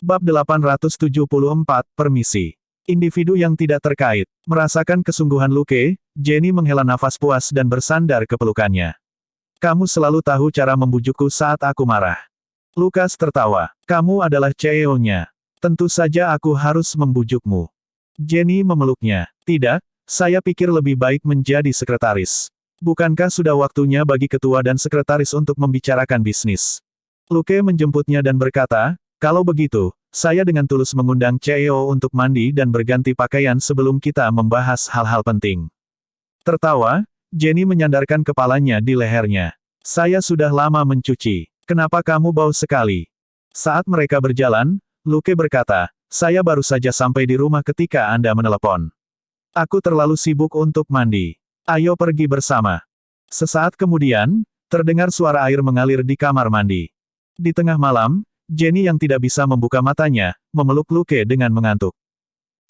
Bab 874, Permisi. Individu yang tidak terkait. Merasakan kesungguhan Luke, Jenny menghela nafas puas dan bersandar ke pelukannya. Kamu selalu tahu cara membujukku saat aku marah. Lukas tertawa. Kamu adalah CEO-nya. Tentu saja aku harus membujukmu. Jenny memeluknya. Tidak, saya pikir lebih baik menjadi sekretaris. Bukankah sudah waktunya bagi ketua dan sekretaris untuk membicarakan bisnis? Luke menjemputnya dan berkata, kalau begitu, saya dengan tulus mengundang CEO untuk mandi dan berganti pakaian sebelum kita membahas hal-hal penting. Tertawa, Jenny menyandarkan kepalanya di lehernya. Saya sudah lama mencuci. Kenapa kamu bau sekali? Saat mereka berjalan, Luke berkata, saya baru saja sampai di rumah ketika Anda menelepon. Aku terlalu sibuk untuk mandi. Ayo pergi bersama. Sesaat kemudian, terdengar suara air mengalir di kamar mandi. Di tengah malam, Jenny yang tidak bisa membuka matanya, memeluk Luke dengan mengantuk.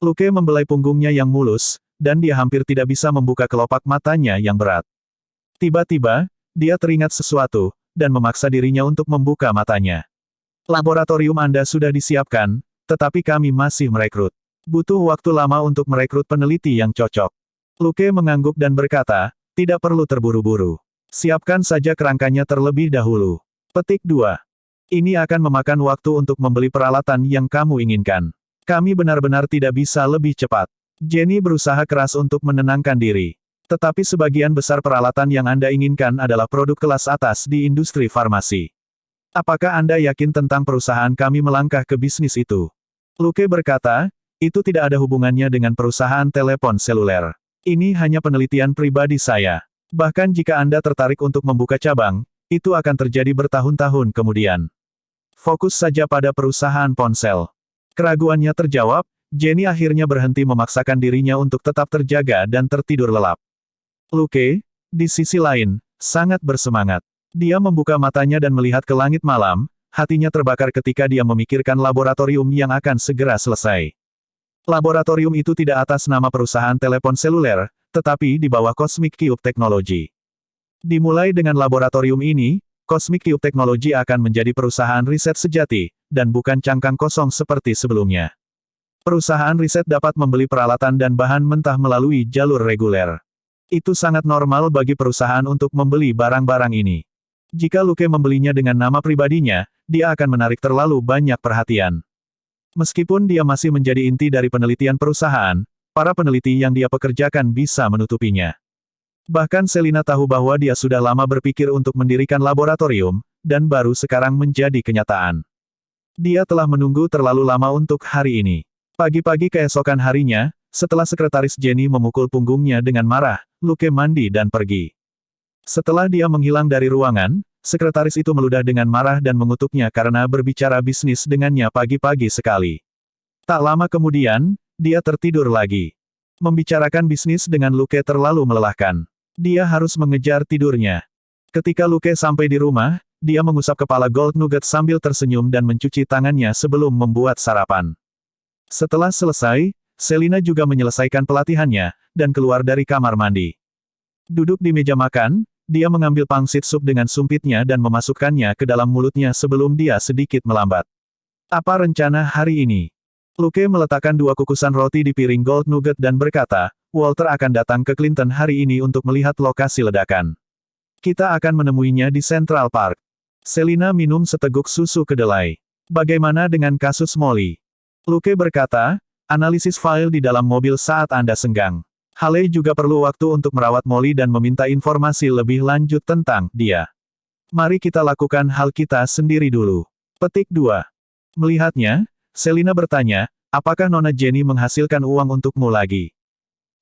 Luke membelai punggungnya yang mulus, dan dia hampir tidak bisa membuka kelopak matanya yang berat. Tiba-tiba, dia teringat sesuatu, dan memaksa dirinya untuk membuka matanya. Laboratorium Anda sudah disiapkan, tetapi kami masih merekrut. Butuh waktu lama untuk merekrut peneliti yang cocok. Luke mengangguk dan berkata, tidak perlu terburu-buru. Siapkan saja kerangkanya terlebih dahulu. Petik 2. Ini akan memakan waktu untuk membeli peralatan yang kamu inginkan. Kami benar-benar tidak bisa lebih cepat. Jenny berusaha keras untuk menenangkan diri. Tetapi sebagian besar peralatan yang Anda inginkan adalah produk kelas atas di industri farmasi. Apakah Anda yakin tentang perusahaan kami melangkah ke bisnis itu? Luke berkata, itu tidak ada hubungannya dengan perusahaan telepon seluler. Ini hanya penelitian pribadi saya. Bahkan jika Anda tertarik untuk membuka cabang, itu akan terjadi bertahun-tahun kemudian. Fokus saja pada perusahaan ponsel. Keraguannya terjawab, Jenny akhirnya berhenti memaksakan dirinya untuk tetap terjaga dan tertidur lelap. Luke, di sisi lain, sangat bersemangat. Dia membuka matanya dan melihat ke langit malam, hatinya terbakar ketika dia memikirkan laboratorium yang akan segera selesai. Laboratorium itu tidak atas nama perusahaan telepon seluler, tetapi di bawah Cosmic Cube Technology. Dimulai dengan laboratorium ini, Cosmic Cube Technology akan menjadi perusahaan riset sejati, dan bukan cangkang kosong seperti sebelumnya. Perusahaan riset dapat membeli peralatan dan bahan mentah melalui jalur reguler. Itu sangat normal bagi perusahaan untuk membeli barang-barang ini. Jika Luke membelinya dengan nama pribadinya, dia akan menarik terlalu banyak perhatian. Meskipun dia masih menjadi inti dari penelitian perusahaan, para peneliti yang dia pekerjakan bisa menutupinya. Bahkan Selina tahu bahwa dia sudah lama berpikir untuk mendirikan laboratorium, dan baru sekarang menjadi kenyataan. Dia telah menunggu terlalu lama untuk hari ini. Pagi-pagi keesokan harinya, setelah sekretaris Jenny memukul punggungnya dengan marah, Luke mandi dan pergi. Setelah dia menghilang dari ruangan, sekretaris itu meludah dengan marah dan mengutuknya karena berbicara bisnis dengannya pagi-pagi sekali. Tak lama kemudian, dia tertidur lagi. Membicarakan bisnis dengan Luke terlalu melelahkan. Dia harus mengejar tidurnya. Ketika Luke sampai di rumah, dia mengusap kepala Gold Nugget sambil tersenyum dan mencuci tangannya sebelum membuat sarapan. Setelah selesai, Selina juga menyelesaikan pelatihannya, dan keluar dari kamar mandi. Duduk di meja makan, dia mengambil pangsit sup dengan sumpitnya dan memasukkannya ke dalam mulutnya sebelum dia sedikit melambat. Apa rencana hari ini? Luke meletakkan 2 kukusan roti di piring Gold Nugget dan berkata, Walter akan datang ke Clinton hari ini untuk melihat lokasi ledakan. Kita akan menemuinya di Central Park. Selina minum seteguk susu kedelai. Bagaimana dengan kasus Molly? Luke berkata, analisis file di dalam mobil saat Anda senggang. Haley juga perlu waktu untuk merawat Molly dan meminta informasi lebih lanjut tentang dia. Mari kita lakukan hal kita sendiri dulu. Petik 2. Melihatnya, Selina bertanya, apakah Nona Jenny menghasilkan uang untukmu lagi?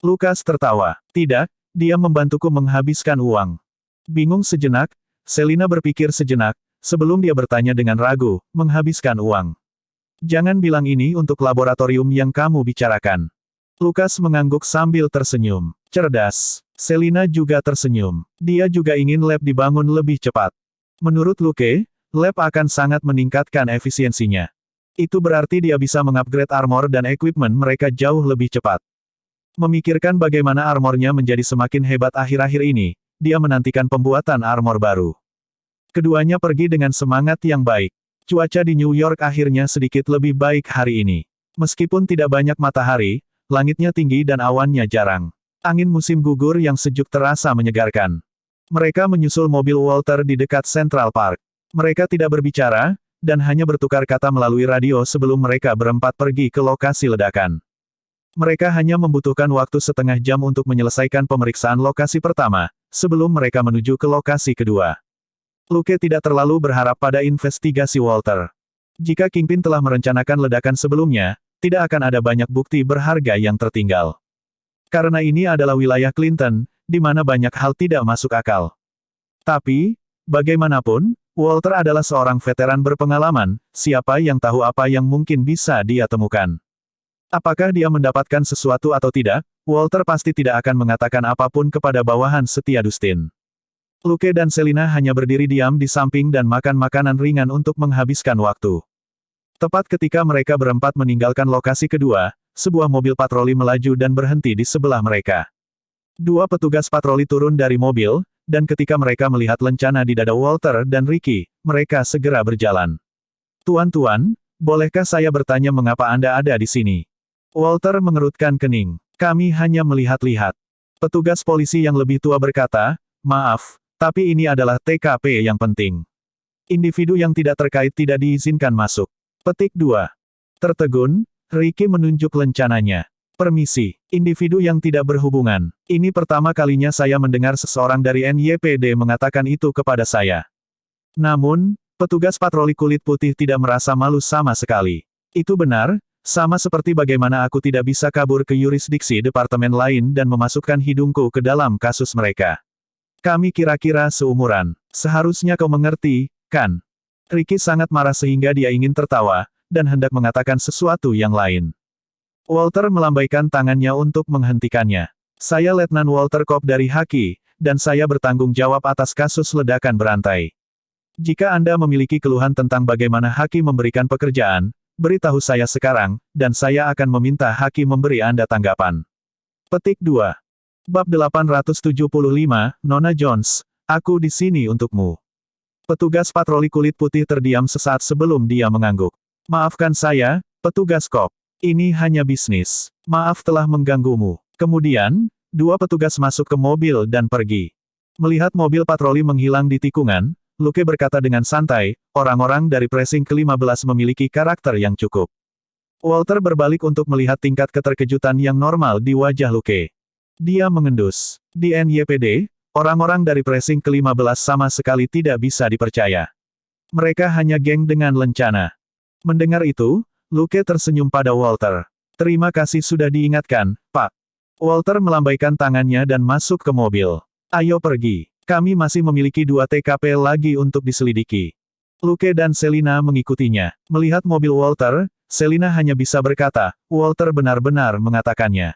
Lukas tertawa. Tidak, dia membantuku menghabiskan uang. Bingung sejenak, Selina berpikir sejenak, sebelum dia bertanya dengan ragu, menghabiskan uang. Jangan bilang ini untuk laboratorium yang kamu bicarakan. Lukas mengangguk sambil tersenyum. Cerdas. Selina juga tersenyum. Dia juga ingin lab dibangun lebih cepat. Menurut Luke, lab akan sangat meningkatkan efisiensinya. Itu berarti dia bisa mengupgrade armor dan equipment mereka jauh lebih cepat. Memikirkan bagaimana armornya menjadi semakin hebat akhir-akhir ini, dia menantikan pembuatan armor baru. Keduanya pergi dengan semangat yang baik. Cuaca di New York akhirnya sedikit lebih baik hari ini. Meskipun tidak banyak matahari, langitnya tinggi dan awannya jarang. Angin musim gugur yang sejuk terasa menyegarkan. Mereka menyusul mobil Walter di dekat Central Park. Mereka tidak berbicara, dan hanya bertukar kata melalui radio sebelum mereka berempat pergi ke lokasi ledakan. Mereka hanya membutuhkan waktu setengah jam untuk menyelesaikan pemeriksaan lokasi pertama, sebelum mereka menuju ke lokasi kedua. Luke tidak terlalu berharap pada investigasi Walter. Jika Kingpin telah merencanakan ledakan sebelumnya, tidak akan ada banyak bukti berharga yang tertinggal. Karena ini adalah wilayah Clinton, di mana banyak hal tidak masuk akal. Tapi, bagaimanapun, Walter adalah seorang veteran berpengalaman, siapa yang tahu apa yang mungkin bisa dia temukan. Apakah dia mendapatkan sesuatu atau tidak, Walter pasti tidak akan mengatakan apapun kepada bawahan setia Dustin. Luke dan Selina hanya berdiri diam di samping dan makan makanan ringan untuk menghabiskan waktu. Tepat ketika mereka berempat meninggalkan lokasi kedua, sebuah mobil patroli melaju dan berhenti di sebelah mereka. Dua petugas patroli turun dari mobil, dan ketika mereka melihat lencana di dada Walter dan Ricky, mereka segera berjalan. "Tuan-tuan, bolehkah saya bertanya mengapa Anda ada di sini?" Walter mengerutkan kening. "Kami hanya melihat-lihat." Petugas polisi yang lebih tua berkata, "Maaf, tapi ini adalah TKP yang penting. Individu yang tidak terkait tidak diizinkan masuk." Petik 2. Tertegun, Ricky menunjuk lencananya. "Permisi, individu yang tidak berhubungan. Ini pertama kalinya saya mendengar seseorang dari NYPD mengatakan itu kepada saya." Namun, petugas patroli kulit putih tidak merasa malu sama sekali. "Itu benar, sama seperti bagaimana aku tidak bisa kabur ke yurisdiksi departemen lain dan memasukkan hidungku ke dalam kasus mereka. Kami kira-kira seumuran. Seharusnya kau mengerti, kan?" Ricky sangat marah sehingga dia ingin tertawa, dan hendak mengatakan sesuatu yang lain. Walter melambaikan tangannya untuk menghentikannya. "Saya Letnan Walter Cobb dari Haki, dan saya bertanggung jawab atas kasus ledakan berantai. Jika Anda memiliki keluhan tentang bagaimana Haki memberikan pekerjaan, beritahu saya sekarang, dan saya akan meminta Haki memberi Anda tanggapan." Petik 2. Bab 875, Nona Jones, aku di sini untukmu. Petugas patroli kulit putih terdiam sesaat sebelum dia mengangguk. "Maafkan saya, petugas Cobb. Ini hanya bisnis. Maaf telah mengganggumu." Kemudian, dua petugas masuk ke mobil dan pergi. Melihat mobil patroli menghilang di tikungan, Luke berkata dengan santai, "Orang-orang dari precinct ke-15 memiliki karakter yang cukup." Walter berbalik untuk melihat tingkat keterkejutan yang normal di wajah Luke. Dia mengendus. Di NYPD, orang-orang dari precinct ke-15 sama sekali tidak bisa dipercaya. Mereka hanya geng dengan lencana. Mendengar itu, Luke tersenyum pada Walter. "Terima kasih sudah diingatkan, Pak." Walter melambaikan tangannya dan masuk ke mobil. "Ayo pergi. Kami masih memiliki 2 TKP lagi untuk diselidiki." Luke dan Selina mengikutinya. Melihat mobil Walter, Selina hanya bisa berkata, "Walter benar-benar mengatakannya.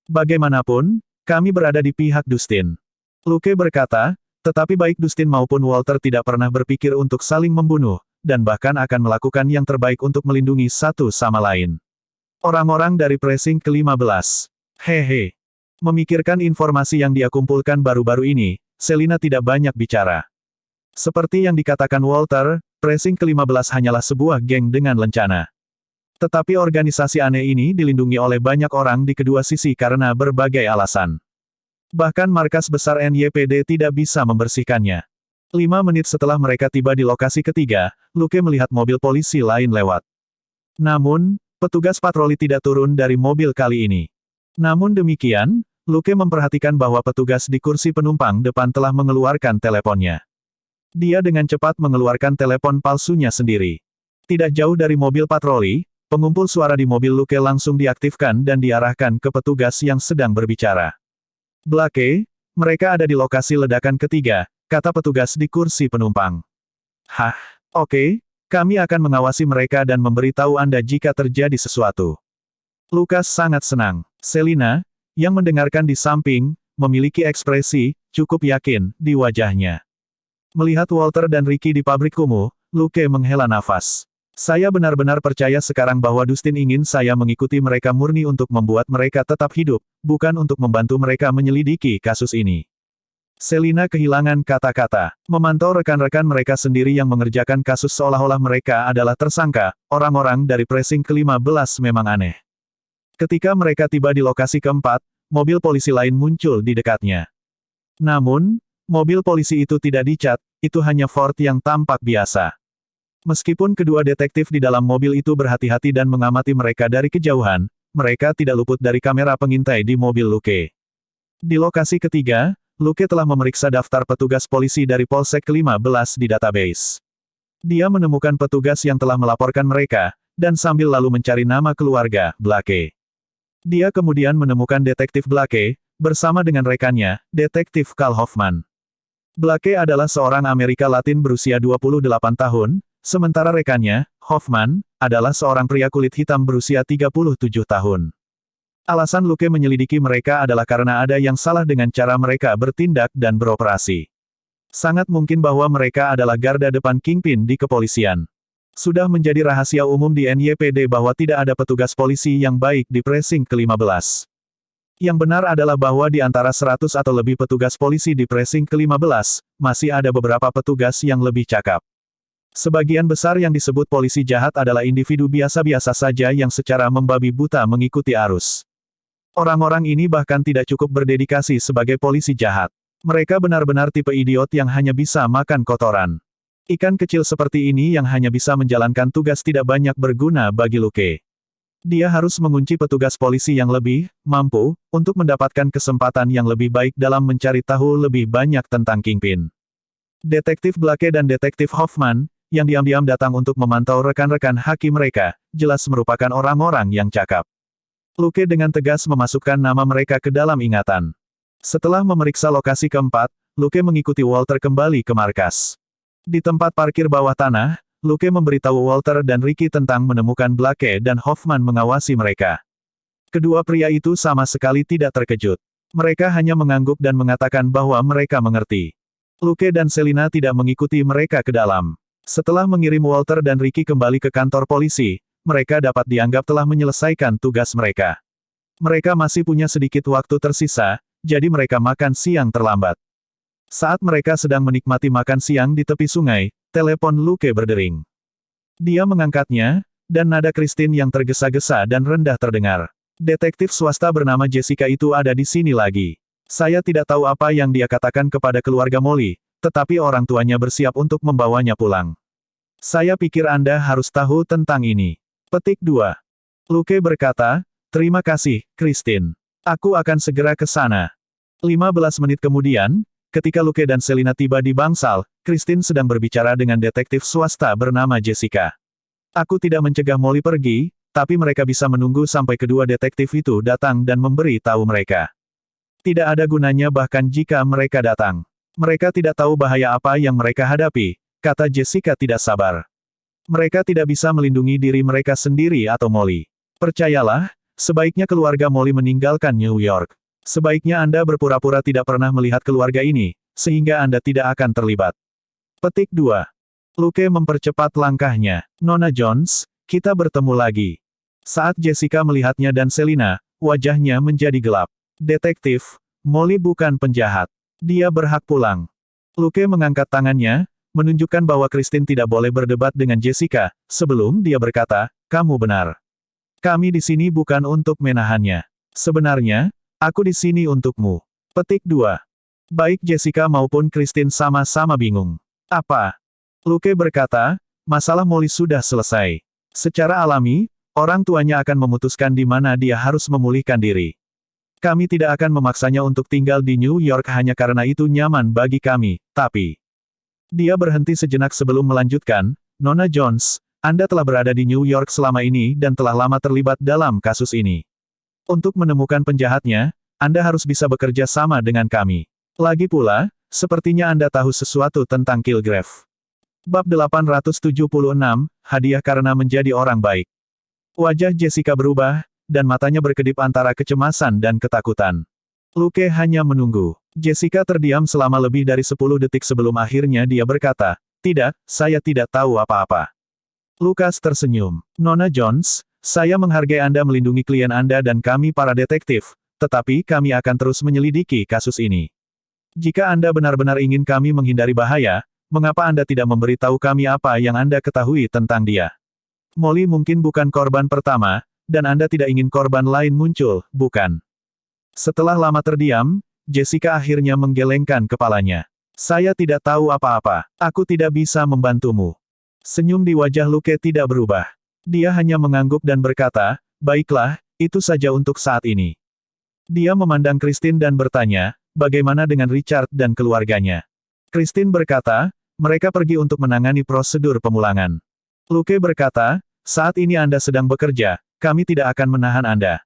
Bagaimanapun, kami berada di pihak Dustin." Luke berkata, tetapi baik Dustin maupun Walter tidak pernah berpikir untuk saling membunuh, dan bahkan akan melakukan yang terbaik untuk melindungi satu sama lain. Orang-orang dari precinct ke-15. Hehe. Memikirkan informasi yang dia kumpulkan baru-baru ini, Selina tidak banyak bicara. Seperti yang dikatakan Walter, precinct ke-15 hanyalah sebuah geng dengan lencana. Tetapi organisasi aneh ini dilindungi oleh banyak orang di kedua sisi karena berbagai alasan. Bahkan markas besar NYPD tidak bisa membersihkannya. 5 menit setelah mereka tiba di lokasi ketiga, Luke melihat mobil polisi lain lewat. Namun, petugas patroli tidak turun dari mobil kali ini. Namun demikian, Luke memperhatikan bahwa petugas di kursi penumpang depan telah mengeluarkan teleponnya. Dia dengan cepat mengeluarkan telepon palsunya sendiri. Tidak jauh dari mobil patroli, pengumpul suara di mobil Luke langsung diaktifkan dan diarahkan ke petugas yang sedang berbicara. "Blake, mereka ada di lokasi ledakan ketiga," kata petugas di kursi penumpang. "Hah? Oke, kami akan mengawasi mereka dan memberitahu Anda jika terjadi sesuatu." Lukas sangat senang. Selina, yang mendengarkan di samping, memiliki ekspresi cukup yakin di wajahnya. Melihat Walter dan Ricky di pabrik kumuh, Luke menghela nafas. "Saya benar-benar percaya sekarang bahwa Dustin ingin saya mengikuti mereka murni untuk membuat mereka tetap hidup, bukan untuk membantu mereka menyelidiki kasus ini." Selina kehilangan kata-kata. Memantau rekan-rekan mereka sendiri yang mengerjakan kasus seolah-olah mereka adalah tersangka, orang-orang dari precinct ke-15 memang aneh. Ketika mereka tiba di lokasi keempat, mobil polisi lain muncul di dekatnya. Namun, mobil polisi itu tidak dicat, itu hanya Ford yang tampak biasa. Meskipun kedua detektif di dalam mobil itu berhati-hati dan mengamati mereka dari kejauhan, mereka tidak luput dari kamera pengintai di mobil Luke. Di lokasi ketiga, Luke telah memeriksa daftar petugas polisi dari Polsek ke-15 di database. Dia menemukan petugas yang telah melaporkan mereka, dan sambil lalu mencari nama keluarga, Blake. Dia kemudian menemukan detektif Blake, bersama dengan rekannya, detektif Carl Hoffman. Blake adalah seorang Amerika Latin berusia 28 tahun, sementara rekannya, Hoffman, adalah seorang pria kulit hitam berusia 37 tahun. Alasan Luke menyelidiki mereka adalah karena ada yang salah dengan cara mereka bertindak dan beroperasi. Sangat mungkin bahwa mereka adalah garda depan Kingpin di kepolisian. Sudah menjadi rahasia umum di NYPD bahwa tidak ada petugas polisi yang baik di precinct ke-15. Yang benar adalah bahwa di antara 100 atau lebih petugas polisi di precinct ke-15, masih ada beberapa petugas yang lebih cakap. Sebagian besar yang disebut polisi jahat adalah individu biasa-biasa saja yang secara membabi buta mengikuti arus. Orang-orang ini bahkan tidak cukup berdedikasi sebagai polisi jahat. Mereka benar-benar tipe idiot yang hanya bisa makan kotoran. Ikan kecil seperti ini yang hanya bisa menjalankan tugas tidak banyak berguna bagi Luke. Dia harus mengunci petugas polisi yang lebih mampu untuk mendapatkan kesempatan yang lebih baik dalam mencari tahu lebih banyak tentang Kingpin. Detektif Blake dan Detektif Hoffman, yang diam-diam datang untuk memantau rekan-rekan hakim mereka, jelas merupakan orang-orang yang cakap. Luke dengan tegas memasukkan nama mereka ke dalam ingatan. Setelah memeriksa lokasi keempat, Luke mengikuti Walter kembali ke markas. Di tempat parkir bawah tanah, Luke memberitahu Walter dan Ricky tentang menemukan Blake dan Hoffman mengawasi mereka. Kedua pria itu sama sekali tidak terkejut. Mereka hanya mengangguk dan mengatakan bahwa mereka mengerti. Luke dan Selina tidak mengikuti mereka ke dalam. Setelah mengirim Walter dan Ricky kembali ke kantor polisi, mereka dapat dianggap telah menyelesaikan tugas mereka. Mereka masih punya sedikit waktu tersisa, jadi mereka makan siang terlambat. Saat mereka sedang menikmati makan siang di tepi sungai, telepon Luke berdering. Dia mengangkatnya, dan nada Christine yang tergesa-gesa dan rendah terdengar. Detektif swasta bernama Jessica itu ada di sini lagi. Saya tidak tahu apa yang dia katakan kepada keluarga Molly, tetapi orang tuanya bersiap untuk membawanya pulang. Saya pikir Anda harus tahu tentang ini. Petik 2. Luke berkata, terima kasih, Christine. Aku akan segera ke sana. 15 menit kemudian, ketika Luke dan Selina tiba di bangsal, Christine sedang berbicara dengan detektif swasta bernama Jessica. Aku tidak mencegah Molly pergi, tapi mereka bisa menunggu sampai kedua detektif itu datang dan memberi tahu mereka. Tidak ada gunanya bahkan jika mereka datang. Mereka tidak tahu bahaya apa yang mereka hadapi, kata Jessica tidak sabar. Mereka tidak bisa melindungi diri mereka sendiri atau Molly. Percayalah, sebaiknya keluarga Molly meninggalkan New York. Sebaiknya Anda berpura-pura tidak pernah melihat keluarga ini, sehingga Anda tidak akan terlibat. Petik 2. Luke mempercepat langkahnya. Nona Jones, kita bertemu lagi. Saat Jessica melihatnya dan Selina, wajahnya menjadi gelap. Detektif, Molly bukan penjahat. Dia berhak pulang. Luke mengangkat tangannya, menunjukkan bahwa Christine tidak boleh berdebat dengan Jessica, sebelum dia berkata, kamu benar. Kami di sini bukan untuk menahannya. Sebenarnya, aku di sini untukmu. Petik 2. Baik Jessica maupun Christine sama-sama bingung. Apa? Luke berkata, masalah Molly sudah selesai. Secara alami, orang tuanya akan memutuskan di mana dia harus memulihkan diri. Kami tidak akan memaksanya untuk tinggal di New York hanya karena itu nyaman bagi kami, tapi... Dia berhenti sejenak sebelum melanjutkan, Nona Jones, Anda telah berada di New York selama ini dan telah lama terlibat dalam kasus ini. Untuk menemukan penjahatnya, Anda harus bisa bekerja sama dengan kami. Lagi pula, sepertinya Anda tahu sesuatu tentang Kilgrave. Bab 876, Hadiah karena menjadi orang baik. Wajah Jessica berubah, dan matanya berkedip antara kecemasan dan ketakutan. Luke hanya menunggu. Jessica terdiam selama lebih dari 10 detik sebelum akhirnya dia berkata, tidak, saya tidak tahu apa-apa. Lucas tersenyum. Nona Jones, saya menghargai Anda melindungi klien Anda dan kami para detektif, tetapi kami akan terus menyelidiki kasus ini. Jika Anda benar-benar ingin kami menghindari bahaya, mengapa Anda tidak memberitahu kami apa yang Anda ketahui tentang dia? Molly mungkin bukan korban pertama, dan Anda tidak ingin korban lain muncul, bukan? Setelah lama terdiam, Jessica akhirnya menggelengkan kepalanya. Saya tidak tahu apa-apa. Aku tidak bisa membantumu. Senyum di wajah Luke tidak berubah. Dia hanya mengangguk dan berkata, baiklah, itu saja untuk saat ini. Dia memandang Christine dan bertanya, bagaimana dengan Richard dan keluarganya? Christine berkata, mereka pergi untuk menangani prosedur pemulangan. Luke berkata, saat ini Anda sedang bekerja, kami tidak akan menahan Anda.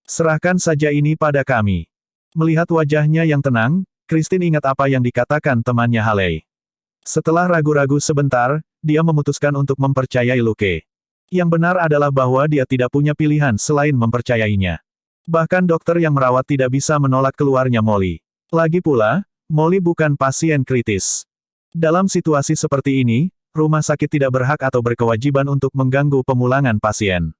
Serahkan saja ini pada kami. Melihat wajahnya yang tenang, Christine ingat apa yang dikatakan temannya Haley. Setelah ragu-ragu sebentar, dia memutuskan untuk mempercayai Luke. Yang benar adalah bahwa dia tidak punya pilihan selain mempercayainya. Bahkan dokter yang merawat tidak bisa menolak keluarnya Molly. Lagi pula, Molly bukan pasien kritis. Dalam situasi seperti ini, rumah sakit tidak berhak atau berkewajiban untuk mengganggu pemulangan pasien.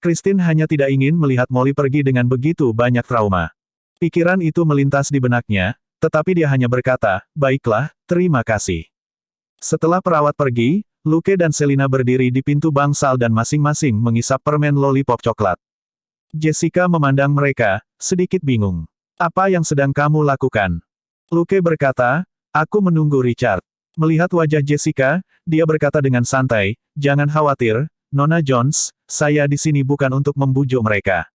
Christine hanya tidak ingin melihat Molly pergi dengan begitu banyak trauma. Pikiran itu melintas di benaknya, tetapi dia hanya berkata, baiklah, terima kasih. Setelah perawat pergi, Luke dan Selina berdiri di pintu bangsal dan masing-masing mengisap permen lollipop coklat. Jessica memandang mereka, sedikit bingung. Apa yang sedang kamu lakukan? Luke berkata, aku menunggu Richard. Melihat wajah Jessica, dia berkata dengan santai, jangan khawatir, Nona Jones, saya di sini bukan untuk membujuk mereka.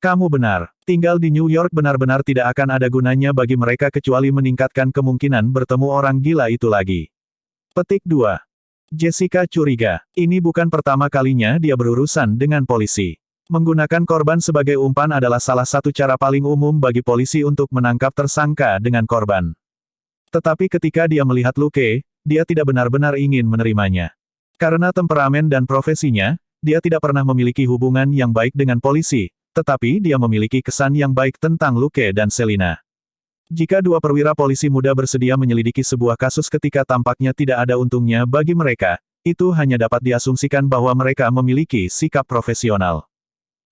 Kamu benar. Tinggal di New York benar-benar tidak akan ada gunanya bagi mereka kecuali meningkatkan kemungkinan bertemu orang gila itu lagi. Petik 2. Jessica curiga. Ini bukan pertama kalinya dia berurusan dengan polisi. Menggunakan korban sebagai umpan adalah salah satu cara paling umum bagi polisi untuk menangkap tersangka dengan korban. Tetapi ketika dia melihat Luke, dia tidak benar-benar ingin menerimanya. Karena temperamen dan profesinya, dia tidak pernah memiliki hubungan yang baik dengan polisi. Tetapi dia memiliki kesan yang baik tentang Luke dan Selina. Jika dua perwira polisi muda bersedia menyelidiki sebuah kasus ketika tampaknya tidak ada untungnya bagi mereka, itu hanya dapat diasumsikan bahwa mereka memiliki sikap profesional.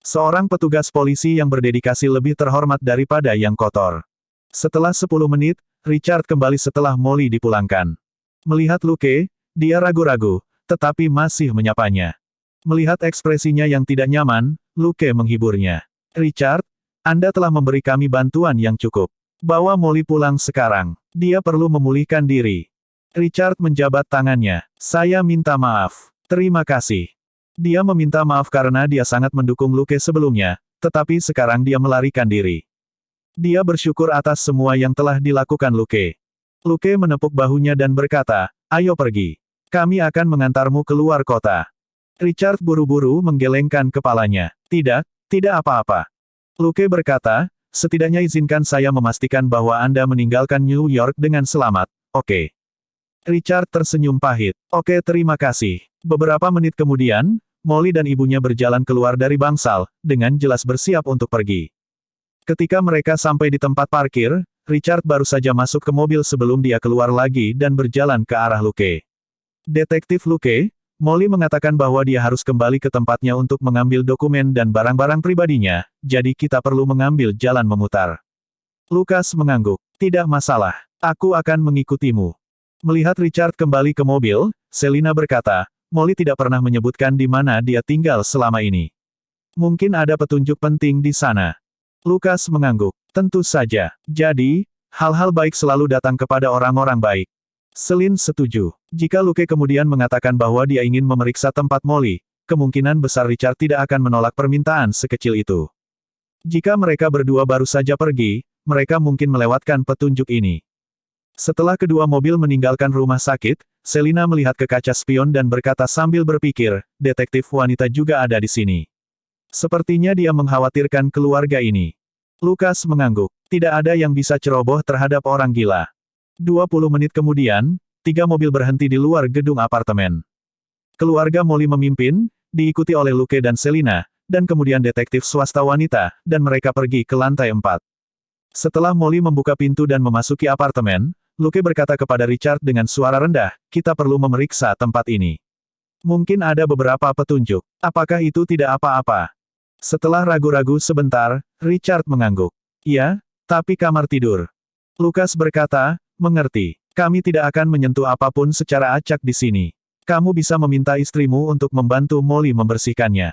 Seorang petugas polisi yang berdedikasi lebih terhormat daripada yang kotor. Setelah 10 menit, Richard kembali setelah Molly dipulangkan. Melihat Luke, dia ragu-ragu, tetapi masih menyapanya. Melihat ekspresinya yang tidak nyaman, Luke menghiburnya. Richard, Anda telah memberi kami bantuan yang cukup. Bawa Molly pulang sekarang. Dia perlu memulihkan diri. Richard menjabat tangannya. Saya minta maaf. Terima kasih. Dia meminta maaf karena dia sangat mendukung Luke sebelumnya, tetapi sekarang dia melarikan diri. Dia bersyukur atas semua yang telah dilakukan Luke. Luke menepuk bahunya dan berkata, ayo pergi. Kami akan mengantarmu keluar kota. Richard buru-buru menggelengkan kepalanya. Tidak, tidak apa-apa. Luke berkata, setidaknya izinkan saya memastikan bahwa Anda meninggalkan New York dengan selamat, oke? Richard tersenyum pahit. Oke, terima kasih. Beberapa menit kemudian, Molly dan ibunya berjalan keluar dari bangsal, dengan jelas bersiap untuk pergi. Ketika mereka sampai di tempat parkir, Richard baru saja masuk ke mobil sebelum dia keluar lagi dan berjalan ke arah Luke. Detektif Luke, Molly mengatakan bahwa dia harus kembali ke tempatnya untuk mengambil dokumen dan barang-barang pribadinya, jadi kita perlu mengambil jalan memutar. Lucas mengangguk. Tidak masalah. Aku akan mengikutimu. Melihat Richard kembali ke mobil, Selina berkata, Molly tidak pernah menyebutkan di mana dia tinggal selama ini. Mungkin ada petunjuk penting di sana. Lucas mengangguk. Tentu saja. Jadi, hal-hal baik selalu datang kepada orang-orang baik. Selin setuju. Jika Luke kemudian mengatakan bahwa dia ingin memeriksa tempat Molly, kemungkinan besar Richard tidak akan menolak permintaan sekecil itu. Jika mereka berdua baru saja pergi, mereka mungkin melewatkan petunjuk ini. Setelah kedua mobil meninggalkan rumah sakit, Selina melihat ke kaca spion dan berkata sambil berpikir, detektif wanita juga ada di sini. Sepertinya dia mengkhawatirkan keluarga ini. Lucas mengangguk. Tidak ada yang bisa ceroboh terhadap orang gila. 20 menit kemudian, 3 mobil berhenti di luar gedung apartemen. Keluarga Molly memimpin, diikuti oleh Luke dan Selina, dan kemudian detektif swasta wanita, dan mereka pergi ke lantai 4. Setelah Molly membuka pintu dan memasuki apartemen, Luke berkata kepada Richard dengan suara rendah, kita perlu memeriksa tempat ini. Mungkin ada beberapa petunjuk. Apakah itu tidak apa-apa? Setelah ragu-ragu sebentar, Richard mengangguk. Ya, tapi kamar tidur. Lukas berkata, mengerti. Kami tidak akan menyentuh apapun secara acak di sini. Kamu bisa meminta istrimu untuk membantu Molly membersihkannya.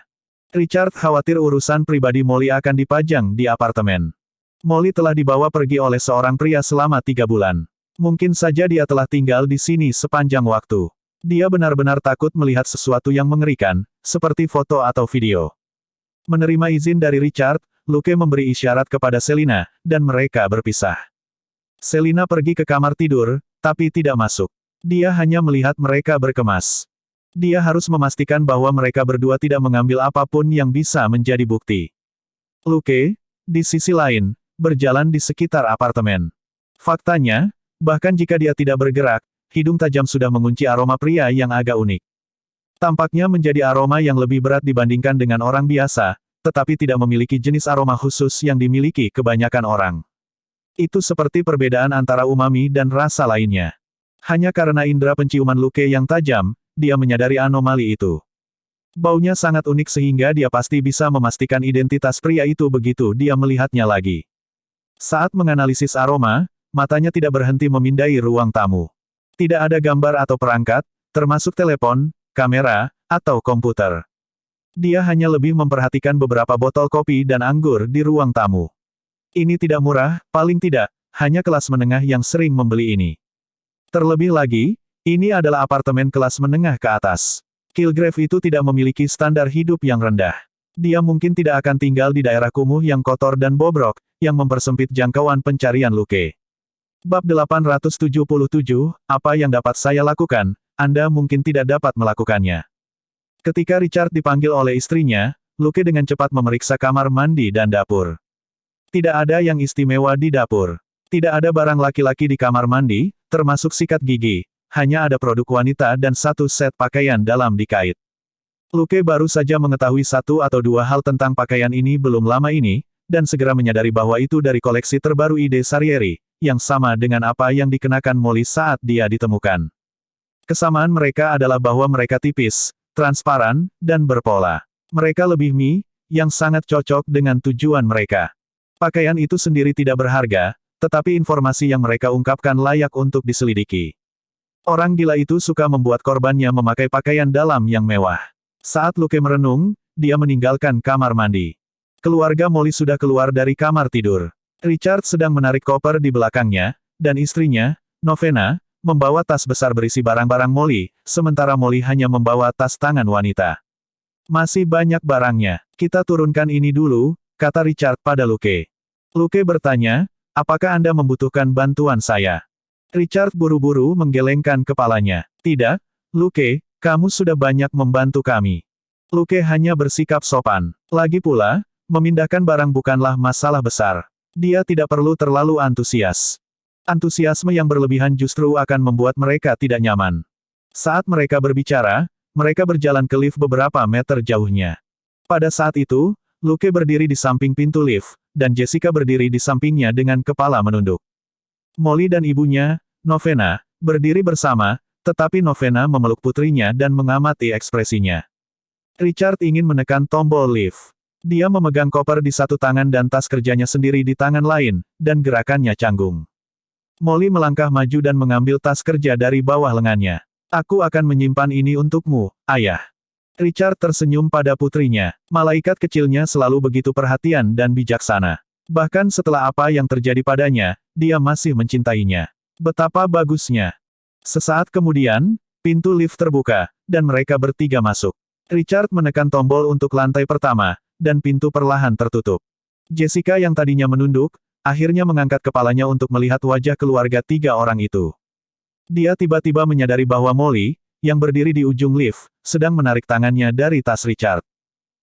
Richard khawatir urusan pribadi Molly akan dipajang di apartemen. Molly telah dibawa pergi oleh seorang pria selama 3 bulan. Mungkin saja dia telah tinggal di sini sepanjang waktu. Dia benar-benar takut melihat sesuatu yang mengerikan, seperti foto atau video. Menerima izin dari Richard, Luke memberi isyarat kepada Selina, dan mereka berpisah. Selina pergi ke kamar tidur, tapi tidak masuk. Dia hanya melihat mereka berkemas. Dia harus memastikan bahwa mereka berdua tidak mengambil apapun yang bisa menjadi bukti. Luke, di sisi lain, berjalan di sekitar apartemen. Faktanya, bahkan jika dia tidak bergerak, hidung tajam sudah mengunci aroma pria yang agak unik. Tampaknya menjadi aroma yang lebih berat dibandingkan dengan orang biasa, tetapi tidak memiliki jenis aroma khusus yang dimiliki kebanyakan orang. Itu seperti perbedaan antara umami dan rasa lainnya. Hanya karena indera penciuman Luke yang tajam, dia menyadari anomali itu. Baunya sangat unik sehingga dia pasti bisa memastikan identitas pria itu begitu dia melihatnya lagi. Saat menganalisis aroma, matanya tidak berhenti memindai ruang tamu. Tidak ada gambar atau perangkat, termasuk telepon, kamera, atau komputer. Dia hanya lebih memperhatikan beberapa botol kopi dan anggur di ruang tamu. Ini tidak murah, paling tidak, hanya kelas menengah yang sering membeli ini. Terlebih lagi, ini adalah apartemen kelas menengah ke atas. Kilgrave itu tidak memiliki standar hidup yang rendah. Dia mungkin tidak akan tinggal di daerah kumuh yang kotor dan bobrok, yang mempersempit jangkauan pencarian Luke. Bab 877, apa yang dapat saya lakukan, Anda mungkin tidak dapat melakukannya. Ketika Richard dipanggil oleh istrinya, Luke dengan cepat memeriksa kamar mandi dan dapur. Tidak ada yang istimewa di dapur. Tidak ada barang laki-laki di kamar mandi, termasuk sikat gigi, hanya ada produk wanita dan satu set pakaian dalam dikait. Luke baru saja mengetahui 1 atau 2 hal tentang pakaian ini belum lama ini, dan segera menyadari bahwa itu dari koleksi terbaru ide Sarieri, yang sama dengan apa yang dikenakan Molly saat dia ditemukan. Kesamaan mereka adalah bahwa mereka tipis, transparan, dan berpola. Mereka lebih mie, yang sangat cocok dengan tujuan mereka. Pakaian itu sendiri tidak berharga, tetapi informasi yang mereka ungkapkan layak untuk diselidiki. Orang gila itu suka membuat korbannya memakai pakaian dalam yang mewah. Saat Luke merenung, dia meninggalkan kamar mandi. Keluarga Molly sudah keluar dari kamar tidur. Richard sedang menarik koper di belakangnya, dan istrinya, Novena, membawa tas besar berisi barang-barang Molly, sementara Molly hanya membawa tas tangan wanita. Masih banyak barangnya. Kita turunkan ini dulu, kata Richard pada Luke. Luke bertanya, apakah Anda membutuhkan bantuan saya? Richard buru-buru menggelengkan kepalanya. Tidak, Luke, kamu sudah banyak membantu kami. Luke hanya bersikap sopan. Lagi pula, memindahkan barang bukanlah masalah besar. Dia tidak perlu terlalu antusias. Antusiasme yang berlebihan justru akan membuat mereka tidak nyaman. Saat mereka berbicara, mereka berjalan ke lift beberapa meter jauhnya. Pada saat itu, Luke berdiri di samping pintu lift, dan Jessica berdiri di sampingnya dengan kepala menunduk. Molly dan ibunya, Novena, berdiri bersama, tetapi Novena memeluk putrinya dan mengamati ekspresinya. Richard ingin menekan tombol lift. Dia memegang koper di satu tangan dan tas kerjanya sendiri di tangan lain, dan gerakannya canggung. Molly melangkah maju dan mengambil tas kerja dari bawah lengannya. Aku akan menyimpan ini untukmu, ayah. Richard tersenyum pada putrinya. Malaikat kecilnya selalu begitu perhatian dan bijaksana. Bahkan setelah apa yang terjadi padanya, dia masih mencintainya. Betapa bagusnya. Sesaat kemudian, pintu lift terbuka, dan mereka bertiga masuk. Richard menekan tombol untuk lantai pertama, dan pintu perlahan tertutup. Jessica yang tadinya menunduk, akhirnya mengangkat kepalanya untuk melihat wajah keluarga 3 orang itu. Dia tiba-tiba menyadari bahwa Molly, yang berdiri di ujung lift, sedang menarik tangannya dari tas Richard.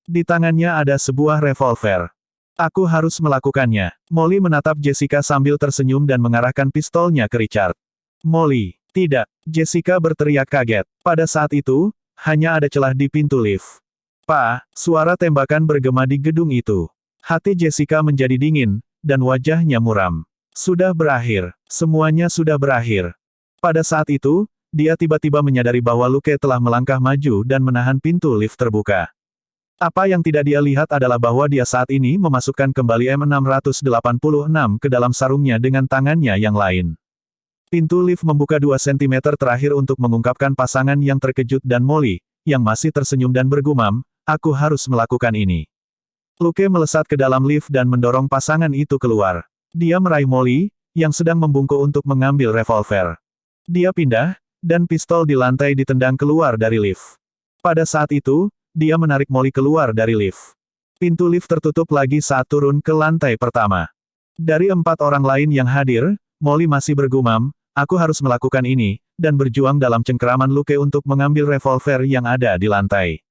Di tangannya ada sebuah revolver. Aku harus melakukannya. Molly menatap Jessica sambil tersenyum dan mengarahkan pistolnya ke Richard. Molly, tidak. Jessica berteriak kaget. Pada saat itu, hanya ada celah di pintu lift. Pak, suara tembakan bergema di gedung itu. Hati Jessica menjadi dingin, dan wajahnya muram. Sudah berakhir. Semuanya sudah berakhir. Pada saat itu, dia tiba-tiba menyadari bahwa Luke telah melangkah maju dan menahan pintu lift terbuka. Apa yang tidak dia lihat adalah bahwa dia saat ini memasukkan kembali M686 ke dalam sarungnya dengan tangannya yang lain. Pintu lift membuka 2 cm terakhir untuk mengungkapkan pasangan yang terkejut dan Molly, yang masih tersenyum dan bergumam, aku harus melakukan ini. Luke melesat ke dalam lift dan mendorong pasangan itu keluar. Dia meraih Molly, yang sedang membungkuk untuk mengambil revolver. Dia pindah, dan pistol di lantai ditendang keluar dari lift. Pada saat itu, dia menarik Molly keluar dari lift. Pintu lift tertutup lagi saat turun ke lantai pertama. Dari 4 orang lain yang hadir, Molly masih bergumam, aku harus melakukan ini, dan berjuang dalam cengkeraman Luke untuk mengambil revolver yang ada di lantai.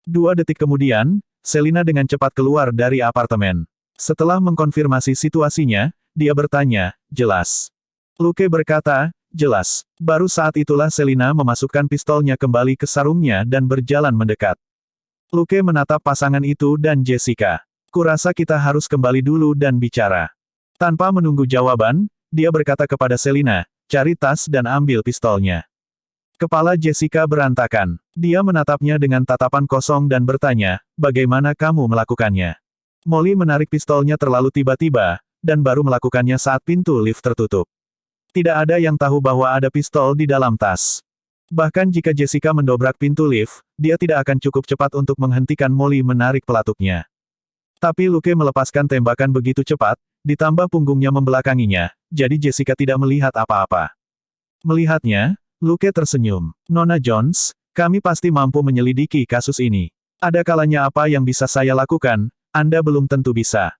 2 detik kemudian, Selina dengan cepat keluar dari apartemen. Setelah mengkonfirmasi situasinya, dia bertanya, jelas. Luke berkata, jelas. Baru saat itulah Selina memasukkan pistolnya kembali ke sarungnya dan berjalan mendekat. Luke menatap pasangan itu dan Jessica. Kurasa kita harus kembali dulu dan bicara. Tanpa menunggu jawaban, dia berkata kepada Selina, cari tas dan ambil pistolnya. Kepala Jessica berantakan. Dia menatapnya dengan tatapan kosong dan bertanya, bagaimana kamu melakukannya? Molly menarik pistolnya terlalu tiba-tiba, dan baru melakukannya saat pintu lift tertutup. Tidak ada yang tahu bahwa ada pistol di dalam tas. Bahkan jika Jessica mendobrak pintu lift, dia tidak akan cukup cepat untuk menghentikan Molly menarik pelatuknya. Tapi Luke melepaskan tembakan begitu cepat, ditambah punggungnya membelakanginya, jadi Jessica tidak melihat apa-apa. Melihatnya, Luke tersenyum. Nona Jones, kami pasti mampu menyelidiki kasus ini. Ada kalanya apa yang bisa saya lakukan, Anda belum tentu bisa.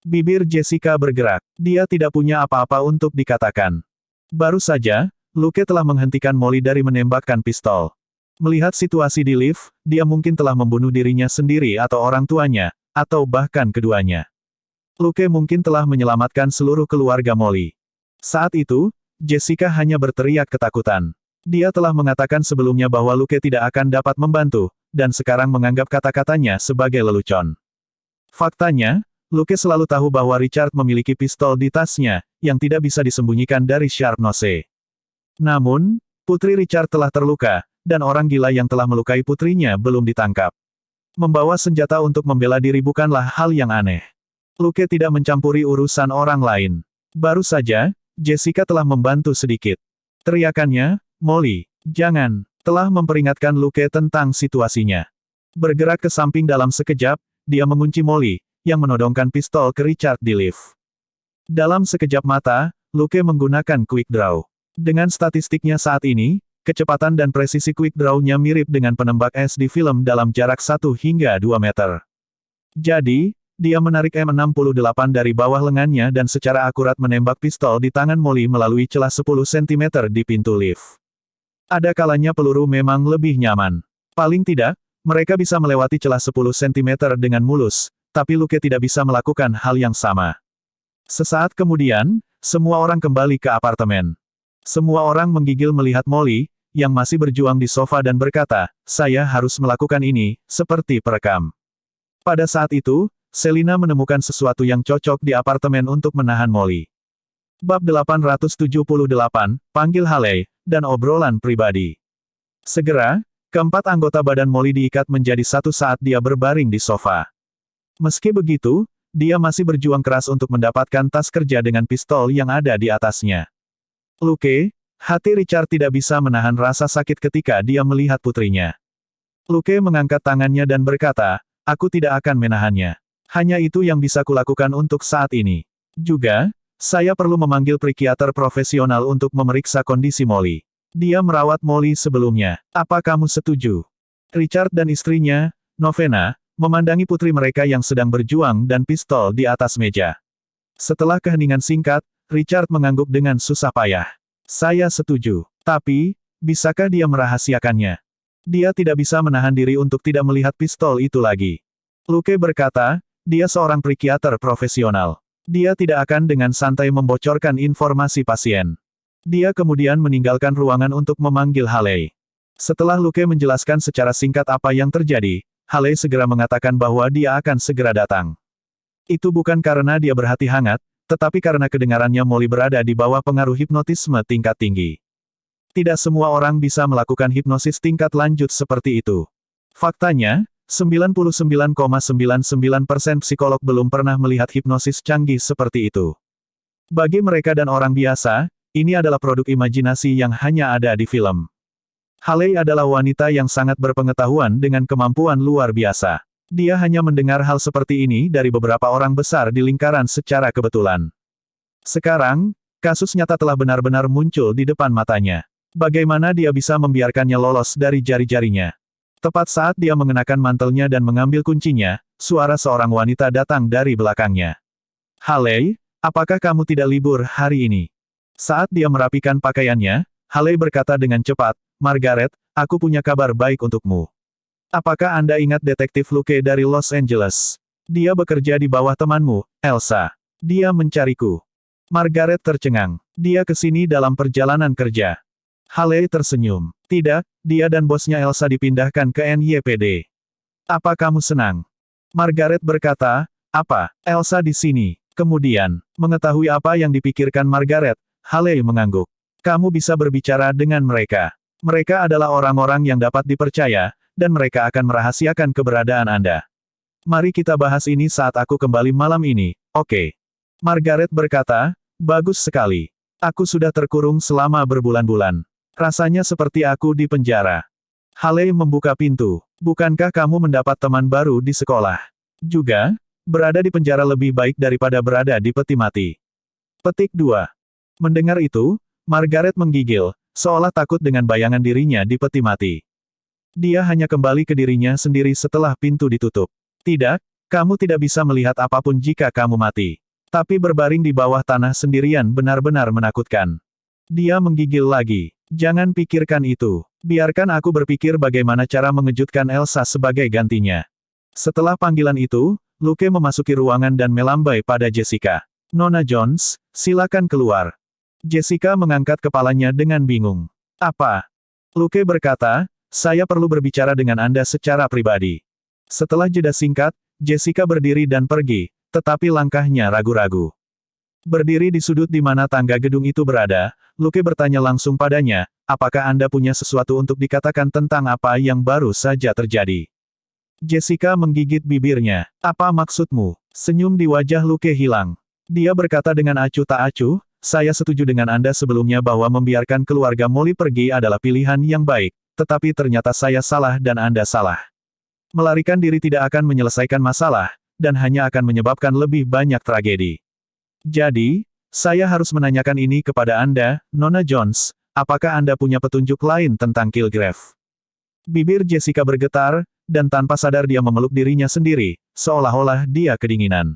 Bibir Jessica bergerak. Dia tidak punya apa-apa untuk dikatakan. Baru saja, Luke telah menghentikan Molly dari menembakkan pistol. Melihat situasi di lift, dia mungkin telah membunuh dirinya sendiri atau orang tuanya, atau bahkan keduanya. Luke mungkin telah menyelamatkan seluruh keluarga Molly. Saat itu, Jessica hanya berteriak ketakutan. Dia telah mengatakan sebelumnya bahwa Luke tidak akan dapat membantu, dan sekarang menganggap kata-katanya sebagai lelucon. Faktanya, Luke selalu tahu bahwa Richard memiliki pistol di tasnya, yang tidak bisa disembunyikan dari Sharpnose. Namun, Putri Richard telah terluka, dan orang gila yang telah melukai putrinya belum ditangkap. Membawa senjata untuk membela diri bukanlah hal yang aneh. Luke tidak mencampuri urusan orang lain. Baru saja, Jessica telah membantu sedikit. Teriakannya, Molly, jangan, telah memperingatkan Luke tentang situasinya. Bergerak ke samping dalam sekejap, dia mengunci Molly, yang menodongkan pistol ke Richard di lift. Dalam sekejap mata, Luke menggunakan quick draw. Dengan statistiknya saat ini, kecepatan dan presisi quick draw-nya mirip dengan penembak es di film dalam jarak 1 hingga 2 meter. Jadi, dia menarik M68 dari bawah lengannya dan secara akurat menembak pistol di tangan Molly melalui celah 10 cm di pintu lift. Ada kalanya peluru memang lebih nyaman. Paling tidak, mereka bisa melewati celah 10 cm dengan mulus, tapi Luke tidak bisa melakukan hal yang sama. Sesaat kemudian, semua orang kembali ke apartemen. Semua orang menggigil melihat Molly, yang masih berjuang di sofa dan berkata, saya harus melakukan ini, seperti perekam. Pada saat itu, Selina menemukan sesuatu yang cocok di apartemen untuk menahan Molly. Bab 878, panggil Haley, dan obrolan pribadi. Segera, keempat anggota badan Molly diikat menjadi satu saat dia berbaring di sofa. Meski begitu, dia masih berjuang keras untuk mendapatkan tas kerja dengan pistol yang ada di atasnya. Luke, hati Richard tidak bisa menahan rasa sakit ketika dia melihat putrinya. Luke mengangkat tangannya dan berkata, aku tidak akan menahannya. Hanya itu yang bisa kulakukan untuk saat ini. Juga, saya perlu memanggil psikiater profesional untuk memeriksa kondisi Molly. Dia merawat Molly sebelumnya. Apa kamu setuju? Richard dan istrinya, Novena, memandangi putri mereka yang sedang berjuang dan pistol di atas meja. Setelah keheningan singkat, Richard mengangguk dengan susah payah. Saya setuju. Tapi, bisakah dia merahasiakannya? Dia tidak bisa menahan diri untuk tidak melihat pistol itu lagi. Luke berkata, dia seorang psikiater profesional. Dia tidak akan dengan santai membocorkan informasi pasien. Dia kemudian meninggalkan ruangan untuk memanggil Haley. Setelah Luke menjelaskan secara singkat apa yang terjadi, Haley segera mengatakan bahwa dia akan segera datang. Itu bukan karena dia berhati hangat, tetapi karena kedengarannya Molly berada di bawah pengaruh hipnotisme tingkat tinggi. Tidak semua orang bisa melakukan hipnosis tingkat lanjut seperti itu. Faktanya, 99,99% psikolog belum pernah melihat hipnosis canggih seperti itu. Bagi mereka dan orang biasa, ini adalah produk imajinasi yang hanya ada di film. Haley adalah wanita yang sangat berpengetahuan dengan kemampuan luar biasa. Dia hanya mendengar hal seperti ini dari beberapa orang besar di lingkaran secara kebetulan. Sekarang, kasus nyata telah benar-benar muncul di depan matanya. Bagaimana dia bisa membiarkannya lolos dari jari-jarinya? Tepat saat dia mengenakan mantelnya dan mengambil kuncinya, suara seorang wanita datang dari belakangnya. Haley, apakah kamu tidak libur hari ini? Saat dia merapikan pakaiannya, Haley berkata dengan cepat, Margaret, aku punya kabar baik untukmu. Apakah Anda ingat detektif Luke dari Los Angeles? Dia bekerja di bawah temanmu, Elsa. Dia mencariku. Margaret tercengang. Dia ke sini dalam perjalanan kerja. Haley tersenyum. Tidak, dia dan bosnya Elsa dipindahkan ke NYPD. Apa kamu senang? Margaret berkata, apa, Elsa di sini? Kemudian, mengetahui apa yang dipikirkan Margaret, Haley mengangguk. Kamu bisa berbicara dengan mereka. Mereka adalah orang-orang yang dapat dipercaya, dan mereka akan merahasiakan keberadaan Anda. Mari kita bahas ini saat aku kembali malam ini, oke? Margaret berkata, bagus sekali. Aku sudah terkurung selama berbulan-bulan. Rasanya seperti aku di penjara. Haley membuka pintu. Bukankah kamu mendapat teman baru di sekolah? Juga, berada di penjara lebih baik daripada berada di peti mati. Petik 2. Mendengar itu, Margaret menggigil, seolah takut dengan bayangan dirinya di peti mati. Dia hanya kembali ke dirinya sendiri setelah pintu ditutup. Tidak, kamu tidak bisa melihat apapun jika kamu mati. Tapi berbaring di bawah tanah sendirian benar-benar menakutkan. Dia menggigil lagi. Jangan pikirkan itu. Biarkan aku berpikir bagaimana cara mengejutkan Elsa sebagai gantinya. Setelah panggilan itu, Luke memasuki ruangan dan melambai pada Jessica. Nona Jones, silakan keluar. Jessica mengangkat kepalanya dengan bingung. Apa? Luke berkata, saya perlu berbicara dengan Anda secara pribadi. Setelah jeda singkat, Jessica berdiri dan pergi, tetapi langkahnya ragu-ragu. Berdiri di sudut di mana tangga gedung itu berada, Luke bertanya langsung padanya, apakah Anda punya sesuatu untuk dikatakan tentang apa yang baru saja terjadi? Jessica menggigit bibirnya. Apa maksudmu? Senyum di wajah Luke hilang. Dia berkata dengan acuh tak acuh, saya setuju dengan Anda sebelumnya bahwa membiarkan keluarga Molly pergi adalah pilihan yang baik, tetapi ternyata saya salah dan Anda salah. Melarikan diri tidak akan menyelesaikan masalah, dan hanya akan menyebabkan lebih banyak tragedi. Jadi, saya harus menanyakan ini kepada Anda, Nona Jones, apakah Anda punya petunjuk lain tentang Kilgrave? Bibir Jessica bergetar, dan tanpa sadar dia memeluk dirinya sendiri, seolah-olah dia kedinginan.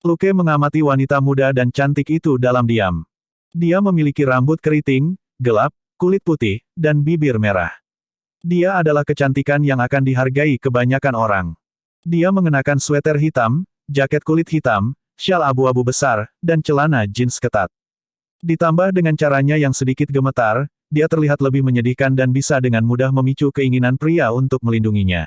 Luke mengamati wanita muda dan cantik itu dalam diam. Dia memiliki rambut keriting, gelap, kulit putih, dan bibir merah. Dia adalah kecantikan yang akan dihargai kebanyakan orang. Dia mengenakan sweater hitam, jaket kulit hitam, syal abu-abu besar, dan celana jeans ketat. Ditambah dengan caranya yang sedikit gemetar, dia terlihat lebih menyedihkan dan bisa dengan mudah memicu keinginan pria untuk melindunginya.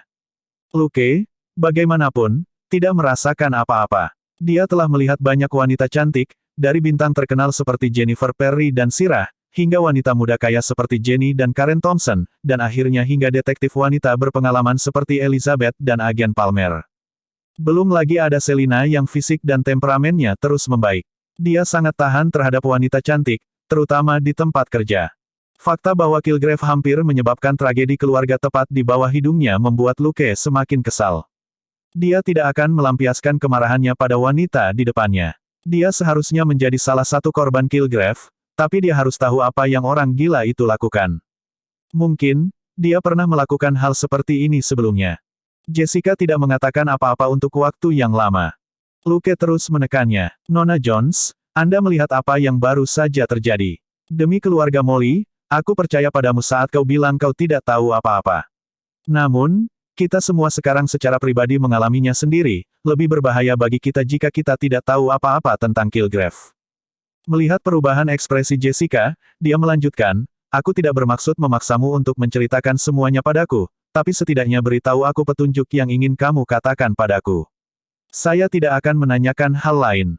Luke, bagaimanapun, tidak merasakan apa-apa. Dia telah melihat banyak wanita cantik, dari bintang terkenal seperti Jennifer Perry dan Syrah, hingga wanita muda kaya seperti Jenny dan Karen Thompson, dan akhirnya hingga detektif wanita berpengalaman seperti Elizabeth dan agen Palmer. Belum lagi ada Selina yang fisik dan temperamennya terus membaik. Dia sangat tahan terhadap wanita cantik, terutama di tempat kerja. Fakta bahwa Kilgrave hampir menyebabkan tragedi keluarga tepat di bawah hidungnya membuat Luke semakin kesal. Dia tidak akan melampiaskan kemarahannya pada wanita di depannya. Dia seharusnya menjadi salah satu korban Kilgrave, tapi dia harus tahu apa yang orang gila itu lakukan. Mungkin, dia pernah melakukan hal seperti ini sebelumnya. Jessica tidak mengatakan apa-apa untuk waktu yang lama. Luke terus menekannya. Nona Jones, Anda melihat apa yang baru saja terjadi. Demi keluarga Molly, aku percaya padamu saat kau bilang kau tidak tahu apa-apa. Namun, kita semua sekarang secara pribadi mengalaminya sendiri, lebih berbahaya bagi kita jika kita tidak tahu apa-apa tentang Kilgrave. Melihat perubahan ekspresi Jessica, dia melanjutkan, aku tidak bermaksud memaksamu untuk menceritakan semuanya padaku, tapi setidaknya beritahu aku petunjuk yang ingin kamu katakan padaku. Saya tidak akan menanyakan hal lain.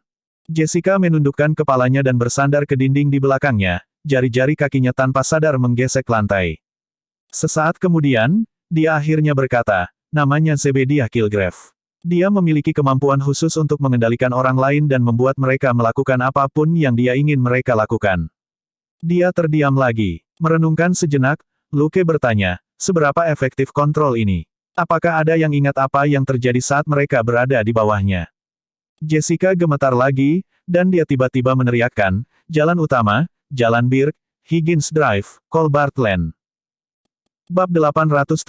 Jessica menundukkan kepalanya dan bersandar ke dinding di belakangnya, jari-jari kakinya tanpa sadar menggesek lantai. Sesaat kemudian, dia akhirnya berkata, Namanya Zebediah Kilgrave. Dia memiliki kemampuan khusus untuk mengendalikan orang lain dan membuat mereka melakukan apapun yang dia ingin mereka lakukan. Dia terdiam lagi. Merenungkan sejenak, Luke bertanya, seberapa efektif kontrol ini? Apakah ada yang ingat apa yang terjadi saat mereka berada di bawahnya? Jessica gemetar lagi, dan dia tiba-tiba meneriakkan, jalan utama, Jalan Birk, Higgins Drive, Colbert Lane. Bab 879,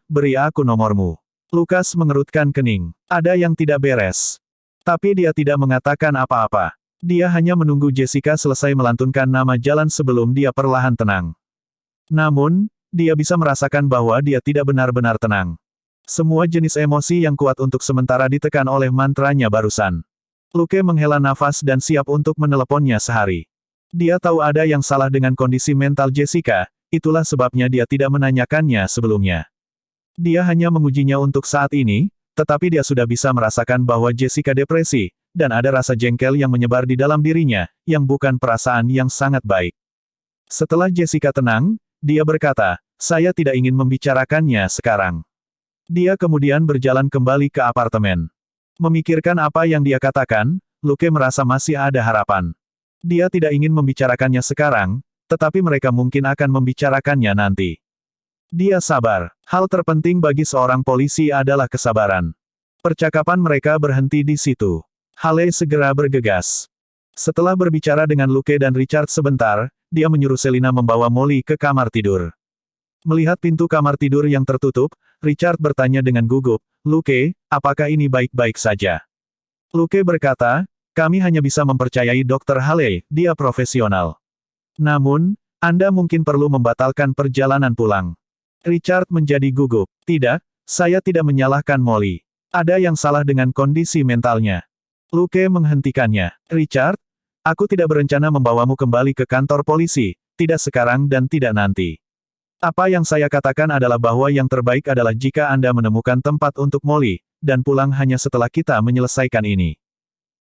beri aku nomormu. Lukas mengerutkan kening. Ada yang tidak beres. Tapi dia tidak mengatakan apa-apa. Dia hanya menunggu Jessica selesai melantunkan nama jalan sebelum dia perlahan tenang. Namun, dia bisa merasakan bahwa dia tidak benar-benar tenang. Semua jenis emosi yang kuat untuk sementara ditekan oleh mantranya barusan. Luke menghela nafas dan siap untuk meneleponnya sehari. Dia tahu ada yang salah dengan kondisi mental Jessica, itulah sebabnya dia tidak menanyakannya sebelumnya. Dia hanya mengujinya untuk saat ini, tetapi dia sudah bisa merasakan bahwa Jessica depresi, dan ada rasa jengkel yang menyebar di dalam dirinya, yang bukan perasaan yang sangat baik. Setelah Jessica tenang, dia berkata, saya tidak ingin membicarakannya sekarang. Dia kemudian berjalan kembali ke apartemen. Memikirkan apa yang dia katakan, Luke merasa masih ada harapan. Dia tidak ingin membicarakannya sekarang, tetapi mereka mungkin akan membicarakannya nanti. Dia sabar. Hal terpenting bagi seorang polisi adalah kesabaran. Percakapan mereka berhenti di situ. Haley segera bergegas. Setelah berbicara dengan Luke dan Richard sebentar, dia menyuruh Selina membawa Molly ke kamar tidur. Melihat pintu kamar tidur yang tertutup, Richard bertanya dengan gugup, Luke, apakah ini baik-baik saja? Luke berkata, kami hanya bisa mempercayai Dr. Haley, dia profesional. Namun, Anda mungkin perlu membatalkan perjalanan pulang. Richard menjadi gugup. Tidak, saya tidak menyalahkan Molly. Ada yang salah dengan kondisi mentalnya. Luke menghentikannya. Richard, aku tidak berencana membawamu kembali ke kantor polisi, tidak sekarang dan tidak nanti. Apa yang saya katakan adalah bahwa yang terbaik adalah jika Anda menemukan tempat untuk Molly, dan pulang hanya setelah kita menyelesaikan ini.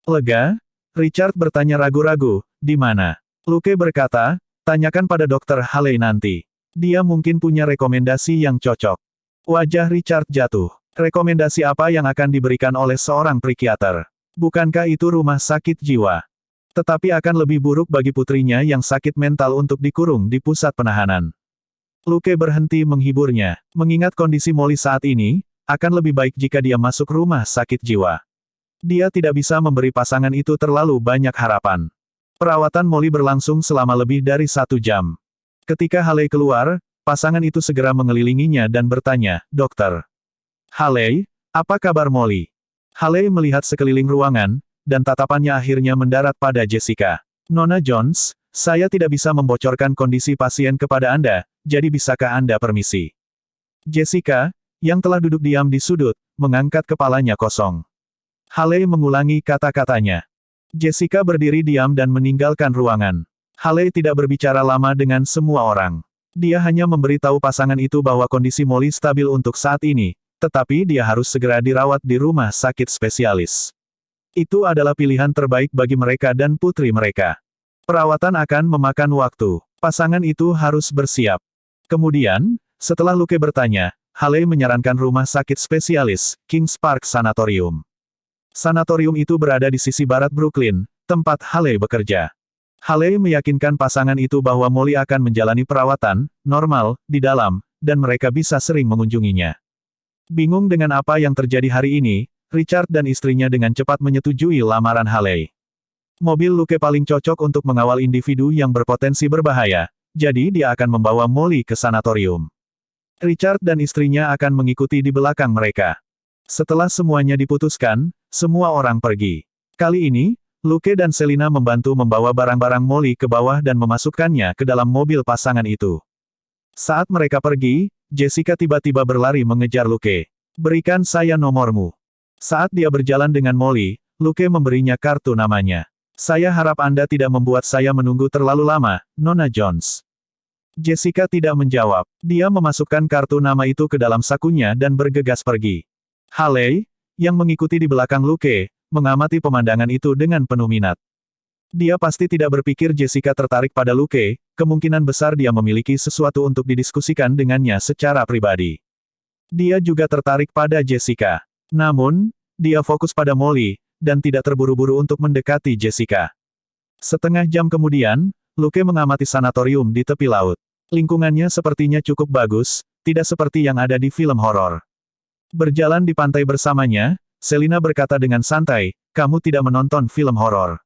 Lega? Richard bertanya ragu-ragu, di mana? Luke berkata, tanyakan pada Dr. Haley nanti. Dia mungkin punya rekomendasi yang cocok. Wajah Richard jatuh. Rekomendasi apa yang akan diberikan oleh seorang psikiater? Bukankah itu rumah sakit jiwa? Tetapi akan lebih buruk bagi putrinya yang sakit mental untuk dikurung di pusat penahanan. Luke berhenti menghiburnya. Mengingat kondisi Molly saat ini, akan lebih baik jika dia masuk rumah sakit jiwa. Dia tidak bisa memberi pasangan itu terlalu banyak harapan. Perawatan Molly berlangsung selama lebih dari 1 jam. Ketika Haley keluar, pasangan itu segera mengelilinginya dan bertanya, Dokter Haley, apa kabar Molly? Haley melihat sekeliling ruangan, dan tatapannya akhirnya mendarat pada Jessica. Nona Jones, saya tidak bisa membocorkan kondisi pasien kepada Anda, jadi bisakah Anda permisi? Jessica, yang telah duduk diam di sudut, mengangkat kepalanya kosong. Haley mengulangi kata-katanya. Jessica berdiri diam dan meninggalkan ruangan. Haley tidak berbicara lama dengan semua orang. Dia hanya memberitahu pasangan itu bahwa kondisi Molly stabil untuk saat ini, tetapi dia harus segera dirawat di rumah sakit spesialis. Itu adalah pilihan terbaik bagi mereka dan putri mereka. Perawatan akan memakan waktu. Pasangan itu harus bersiap. Kemudian, setelah Luke bertanya, Haley menyarankan rumah sakit spesialis, Kings Park Sanatorium. Sanatorium itu berada di sisi barat Brooklyn, tempat Haley bekerja. Haley meyakinkan pasangan itu bahwa Molly akan menjalani perawatan normal di dalam, dan mereka bisa sering mengunjunginya. Bingung dengan apa yang terjadi hari ini, Richard dan istrinya dengan cepat menyetujui lamaran Haley. Mobil Luke paling cocok untuk mengawal individu yang berpotensi berbahaya, jadi dia akan membawa Molly ke sanatorium. Richard dan istrinya akan mengikuti di belakang mereka. Setelah semuanya diputuskan, semua orang pergi. Kali ini, Luke dan Selina membantu membawa barang-barang Molly ke bawah dan memasukkannya ke dalam mobil pasangan itu. Saat mereka pergi, Jessica tiba-tiba berlari mengejar Luke. Berikan saya nomormu. Saat dia berjalan dengan Molly, Luke memberinya kartu namanya. Saya harap Anda tidak membuat saya menunggu terlalu lama, Nona Jones. Jessica tidak menjawab. Dia memasukkan kartu nama itu ke dalam sakunya dan bergegas pergi. Haley, yang mengikuti di belakang Luke, mengamati pemandangan itu dengan penuh minat. Dia pasti tidak berpikir Jessica tertarik pada Luke, kemungkinan besar dia memiliki sesuatu untuk didiskusikan dengannya secara pribadi. Dia juga tertarik pada Jessica. Namun, dia fokus pada Molly, dan tidak terburu-buru untuk mendekati Jessica. Setengah jam kemudian, Luke mengamati sanatorium di tepi laut. Lingkungannya sepertinya cukup bagus, tidak seperti yang ada di film horor. Berjalan di pantai bersamanya, Selina berkata dengan santai, "Kamu tidak menonton film horor.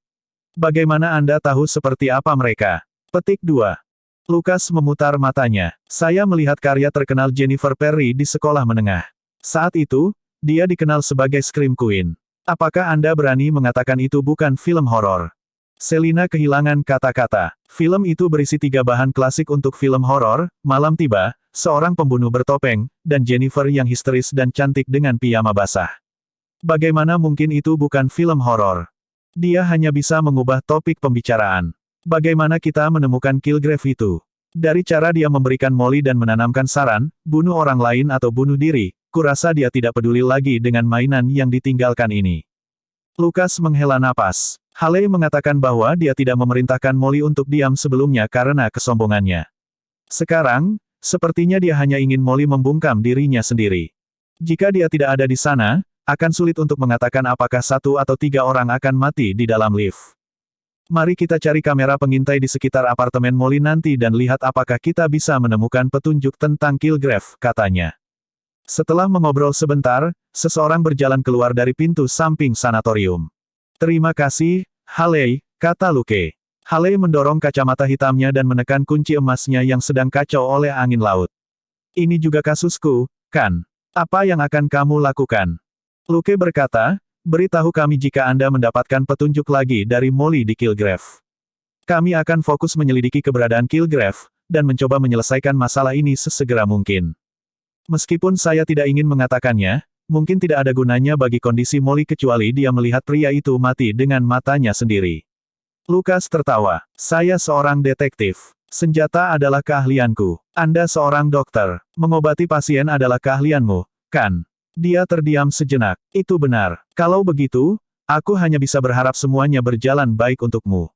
Bagaimana Anda tahu seperti apa mereka?" Petik 2. Lukas memutar matanya. "Saya melihat karya terkenal Jennifer Perry di sekolah menengah. Saat itu, dia dikenal sebagai Scream Queen. Apakah Anda berani mengatakan itu bukan film horor?" Selina kehilangan kata-kata. Film itu berisi 3 bahan klasik untuk film horor: malam tiba, seorang pembunuh bertopeng, dan Jennifer yang histeris dan cantik dengan piyama basah. Bagaimana mungkin itu bukan film horor? Dia hanya bisa mengubah topik pembicaraan. Bagaimana kita menemukan Kilgrave itu? Dari cara dia memberikan Molly dan menanamkan saran, bunuh orang lain atau bunuh diri, kurasa dia tidak peduli lagi dengan mainan yang ditinggalkan ini. Lukas menghela napas. Haley mengatakan bahwa dia tidak memerintahkan Molly untuk diam sebelumnya karena kesombongannya. Sekarang, sepertinya dia hanya ingin Molly membungkam dirinya sendiri. Jika dia tidak ada di sana, akan sulit untuk mengatakan apakah 1 atau 3 orang akan mati di dalam lift. Mari kita cari kamera pengintai di sekitar apartemen Molly nanti dan lihat apakah kita bisa menemukan petunjuk tentang Kilgrave, katanya. Setelah mengobrol sebentar, seseorang berjalan keluar dari pintu samping sanatorium. "Terima kasih, Haley," kata Luke. Haley mendorong kacamata hitamnya dan menekan kunci emasnya yang sedang kacau oleh angin laut. "Ini juga kasusku, kan? Apa yang akan kamu lakukan?" Luke berkata, "Beritahu kami jika Anda mendapatkan petunjuk lagi dari Molly di Kilgrave. Kami akan fokus menyelidiki keberadaan Kilgrave, dan mencoba menyelesaikan masalah ini sesegera mungkin. Meskipun saya tidak ingin mengatakannya, mungkin tidak ada gunanya bagi kondisi Molly kecuali dia melihat pria itu mati dengan matanya sendiri." Lukas tertawa. "Saya seorang detektif. Senjata adalah keahlianku. Anda seorang dokter. Mengobati pasien adalah keahlianmu, kan?" Dia terdiam sejenak. "Itu benar. Kalau begitu, aku hanya bisa berharap semuanya berjalan baik untukmu."